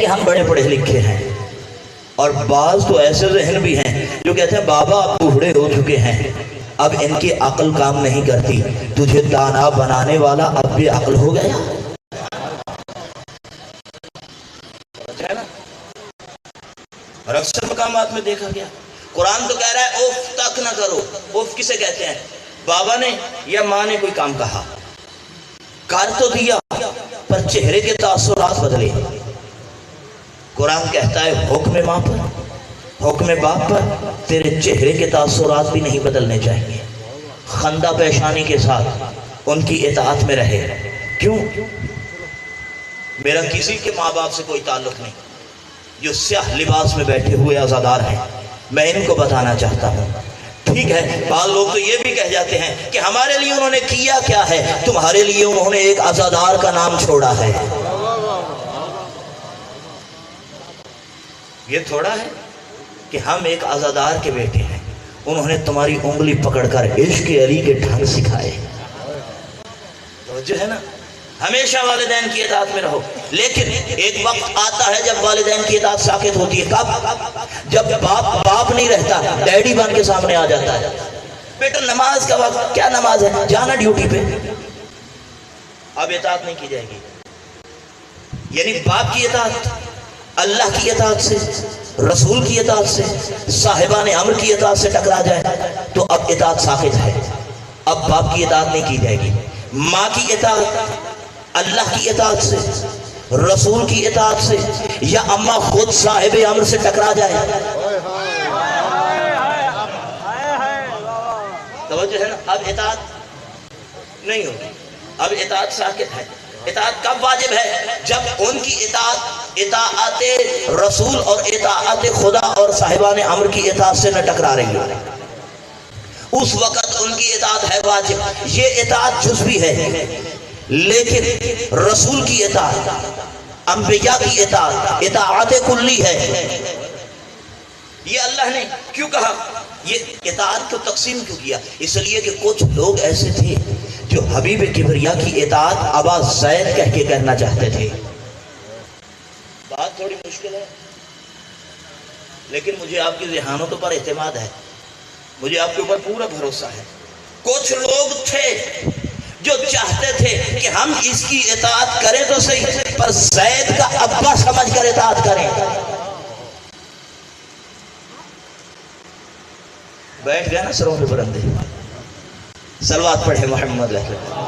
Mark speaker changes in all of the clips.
Speaker 1: کہ ہم بڑے پڑھے لکھے ہیں، اور بعض تو ایسے ذہن بھی ہیں جو کہتے ہیں بابا اب بوڑھے ہو چکے ہیں، اب ان کی عقل کام نہیں کرتی، تجھے دانا بنانے والا اب بھی عقل ہو گیا ہے نا۔ اور اکثر مقامات میں دیکھا گیا، قرآن تو کہہ رہا ہے اوف تک نہ کرو۔ اوف کسے کہتے ہیں؟ بابا نے یا ماں نے کوئی کام کہا، کر تو دیا پر چہرے کے تاثرات بدلے۔ قرآن کہتا ہے حکم ماں پر، حکم باپ پر تیرے چہرے کے تاثرات بھی نہیں بدلنے چاہیے، خندہ پیشانی کے ساتھ ان کی اطاعت میں رہے۔ کیوں؟ میرا کسی کے ماں باپ سے کوئی تعلق نہیں، جو سیاہ لباس میں بیٹھے ہوئے عزادار ہیں میں ان کو بتانا چاہتا ہوں۔ ٹھیک ہے، بعض لوگ تو یہ بھی کہہ جاتے ہیں کہ ہمارے لیے انہوں نے کیا کیا ہے؟ تمہارے لیے انہوں نے ایک عزادار کا نام چھوڑا ہے۔ یہ تھوڑا ہے کہ ہم ایک عزادار کے بیٹے ہیں، انہوں نے تمہاری انگلی پکڑ کر عشق علی کے ڈھنگ سکھائے۔ توجہ ہے نا؟ ہمیشہ والدین کی اطاعت میں رہو، لیکن ایک وقت آتا ہے جب والدین کی اطاعت ساقط ہوتی ہے۔ کب؟ جب باپ نہیں رہتا، ڈیڈی بن کے سامنے آ جاتا ہے، بیٹا نماز کا وقت، کیا نماز ہے؟ جانا ڈیوٹی پہ۔ اب اطاعت نہیں کی جائے گی، یعنی باپ کی اطاعت اللہ کی اطاعت سے، رسول کی اطاعت سے، صاحبان امر کی اطاعت سے ٹکرا جائے تو اب اطاعت ساقط ہے۔ اب باپ کی اطاعت نہیں کی جائے گی، ماں کی اطاعت اللہ کی اطاعت سے، رسول کی اطاعت سے، یا اماں خود صاحب امر سے ٹکرا جائے۔ توجہ ہے نا؟ اب اطاعت نہیں ہوگی، اب اطاعت ساقط ہے۔ اطاعت کب واجب ہے؟ جب ان کی اطاعت رسول اور اطاعت خدا اور صاحبان امر کی اطاعت سے نہ ٹکرا رہی ہو، اس وقت ان کی اطاعت ہے واجب۔ یہ اطاعت جزوی ہے، لیکن رسول کی اطاعت، انبیاء کی اطاعت، اطاعت کلی ہے۔ یہ اللہ نے کیوں کہا؟ یہ اطاعت کو تقسیم کیوں کیا؟ اس لیے کہ کچھ لوگ ایسے تھے جو حبیب کبریا کی اطاعت ابا زید کہہ کے کرنا چاہتے تھے۔ بات تھوڑی مشکل ہے، لیکن مجھے آپ کی ذہانتوں پر اعتماد ہے، مجھے آپ کے اوپر پورا بھروسہ ہے۔ کچھ لوگ تھے جو چاہتے تھے کہ ہم اس کی اطاعت کریں تو صحیح، پر زید کا ابا سمجھ کر اطاعت کریں۔ بیٹھ گئے نا سروں پہ پرندے؟ صلوات پڑھے محمد رسول اللہ۔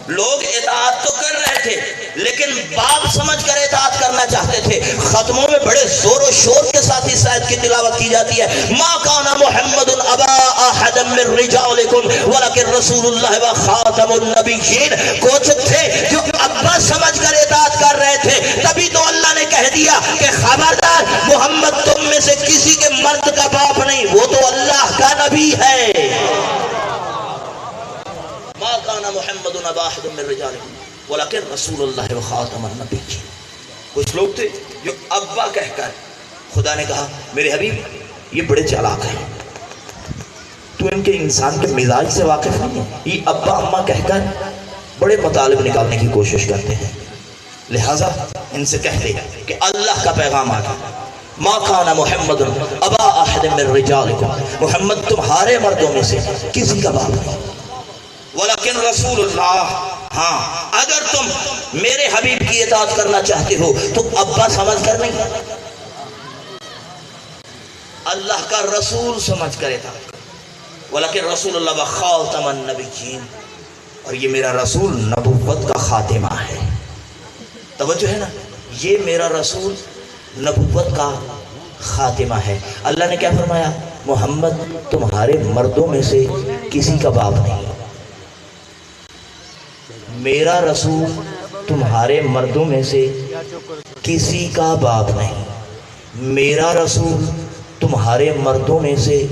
Speaker 1: لوگ اطاعت تو کر رہے تھے لیکن باپ سمجھ کر اطاعت کرنا چاہتے تھے۔ ختموں میں بڑے زور و شور کے ساتھ اس آیت کی تلاوت کی جاتی ہے، ما کان محمد ابا احد من رجالکم ولکن رسول اللہ و خاتم النبیین۔ کچھ تھے جو ابا سمجھ کر اطاعت کر رہے تھے، تبھی تو اللہ نے کہہ دیا کہ خبردار محمد تم میں سے کسی کے مرد کا باپ نہیں، وہ تو اللہ کا نبی ہے۔ ما کان محمد ابا احد من رجالکم ولکن رسول اللہ و خاتم النبیین۔ کچھ لوگ تھے جو ابا کہہ کر، خدا نے کہا میرے حبیب یہ بڑے چالاک ہیں، تو ان کے انسان کے مزاج سے واقف نہیں ہے، یہ ابا اما کہہ کر بڑے مطالب نکالنے کی کوشش کرتے ہیں، لہٰذا ان سے کہہ دے کہ اللہ کا پیغام آ گیا، ما کان محمد ابا احد من رجالکم، محمد تمہارے مردوں میں سے کسی کا باپ نہیں، ولیکن رسول اللہ، ہاں اگر تم میرے حبیب کی اطاعت کرنا چاہتے ہو تو ابا سمجھ کر نہیں، اللہ کا رسول سمجھ کر اطاعت، ولیکن رسول اللہ و خاتم النبیین، اور یہ میرا رسول نبوت کا خاتمہ ہے۔ توجہ ہے نا؟ یہ میرا رسول نبوت کا خاتمہ ہے۔ اللہ نے کیا فرمایا؟ محمد تمہارے مردوں میں سے کسی کا باپ نہیں، میرا رسول تمہارے مردوں میں سے کسی کا باپ نہیں، میرا رسول تمہارے مردوں میں سے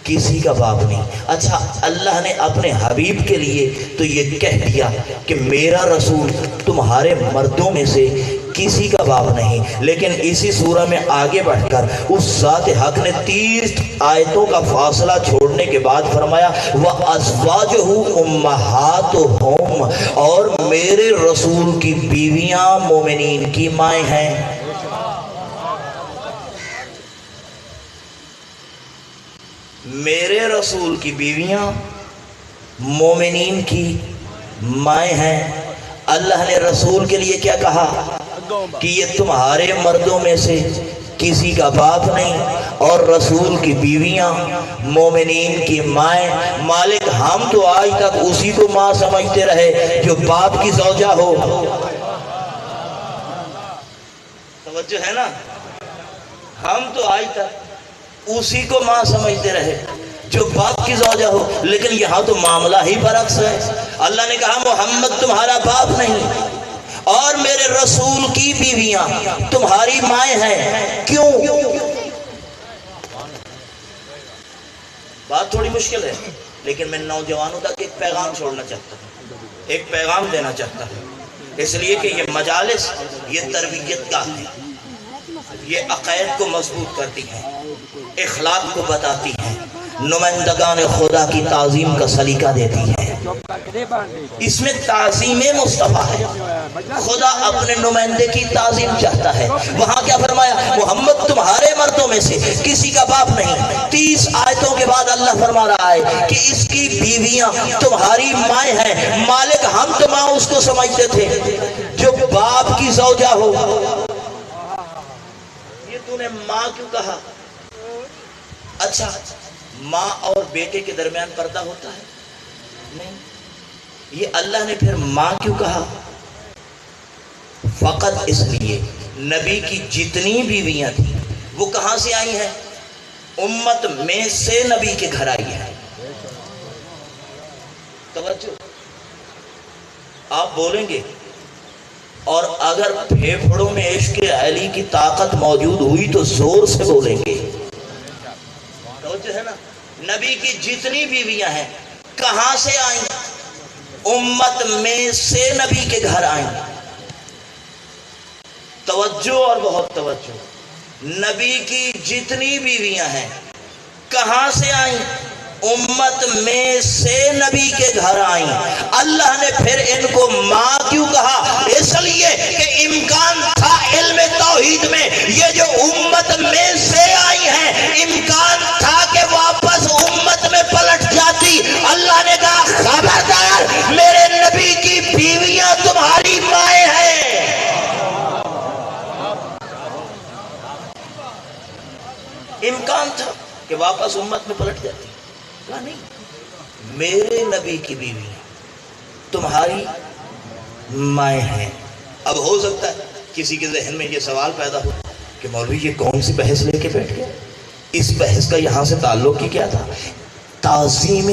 Speaker 1: کسی کا باپ نہیں۔ اچھا، اللہ نے اپنے حبیب کے لیے تو یہ کہہ دیا کہ میرا رسول تمہارے مردوں میں سے کسی کا باپ نہیں. لیکن اسی سورہ میں آگے بڑھ کر اس ذات حق نے 30 آیتوں کا فاصلہ چھوڑنے کے بعد فرمایا وَأَزْوَاجُهُ أُمَّهَاتُهُمْ، اور میرے رسول کی بیویاں مومنین کی مائیں ہیں. میرے رسول کی بیویاں مومنین کی مائیں ہیں. اللہ نے رسول کے لیے کیا کہا کہ یہ تمہارے مردوں میں سے کسی کا باپ نہیں، اور رسول کی بیویاں مومنین کی مائیں. مالک ہم تو آج تک اسی کو ماں سمجھتے رہے جو باپ کی زوجہ ہو. توجہ ہے نا؟ ہم تو آج تک اسی کو ماں سمجھتے رہے جو باپ کی زوجہ ہو. لیکن یہاں تو معاملہ ہی برعکس ہے. اللہ نے کہا محمد تمہارا باپ نہیں اور میرے رسول کی بیویاں تمہاری مائیں ہیں. کیوں؟ بات تھوڑی مشکل ہے، لیکن میں نوجوانوں تک ایک پیغام چھوڑنا چاہتا ہوں، ایک پیغام دینا چاہتا ہوں. اس لیے کہ یہ مجالس، یہ تربیت گاہ ہے، یہ عقائد کو مضبوط کرتی ہے، اخلاق کو بتاتی ہے، نمائندگان خدا کی تعظیم کا سلیقہ دیتی ہے. اس میں تعظیم مصطفیٰ ہے. خدا اپنے نمائندے کی تعظیم چاہتا ہے. وہاں کیا فرمایا؟ محمد تمہارے مردوں میں سے کسی کا باپ نہیں. 30 آیتوں کے بعد اللہ فرما رہا ہے کہ اس کی بیویاں تمہاری مائیں ہیں. مالک ہم تو ماں اس کو سمجھتے تھے جو باپ کی زوجہ ہو. یہ تو نے ماں کیوں کہا؟ اچھا، ماں اور بیٹے کے درمیان پردہ ہوتا ہے؟ نہیں. یہ اللہ نے پھر ماں کیوں کہا؟ فقط اس لیے نبی کی جتنی بیویاں تھیں وہ کہاں سے آئی ہیں؟ امت میں سے نبی کے گھر آئی ہیں. توجہ، آپ بولیں گے اور اگر پھیپھڑوں میں عشق علی کی طاقت موجود ہوئی تو زور سے بولیں گے. توجہ ہے نا؟ نبی کی جتنی بیویاں ہیں کہاں سے آئیں؟ امت میں سے نبی کے گھر آئیں. توجہ اور بہت توجہ. نبی کی جتنی بیویاں ہیں کہاں سے آئیں؟ امت میں سے نبی کے گھر آئیں. اللہ نے پھر ان کو ماں کیوں کہا؟ اس لیے کہ امکان تھا علم توحید میں یہ جو امت میں سے آئی ہیں امکان تھا کہ واپس امت میں پلٹ جاتی. اللہ نے کہا خبردار میرے نبی کی بیویاں تمہاری مائیں ہیں. امکان تھا کہ واپس امت میں پلٹ جاتی. کہا نہیں، میرے نبی کی بیویاں تمہاری مائیں ہیں. اب ہو سکتا ہے کسی کے ذہن میں یہ سوال پیدا ہو کہ مولوی یہ کون سی بحث لے کے بیٹھ گیا؟ اس بحث کا یہاں سے تعلق ہی کیا تھا؟ تعظیم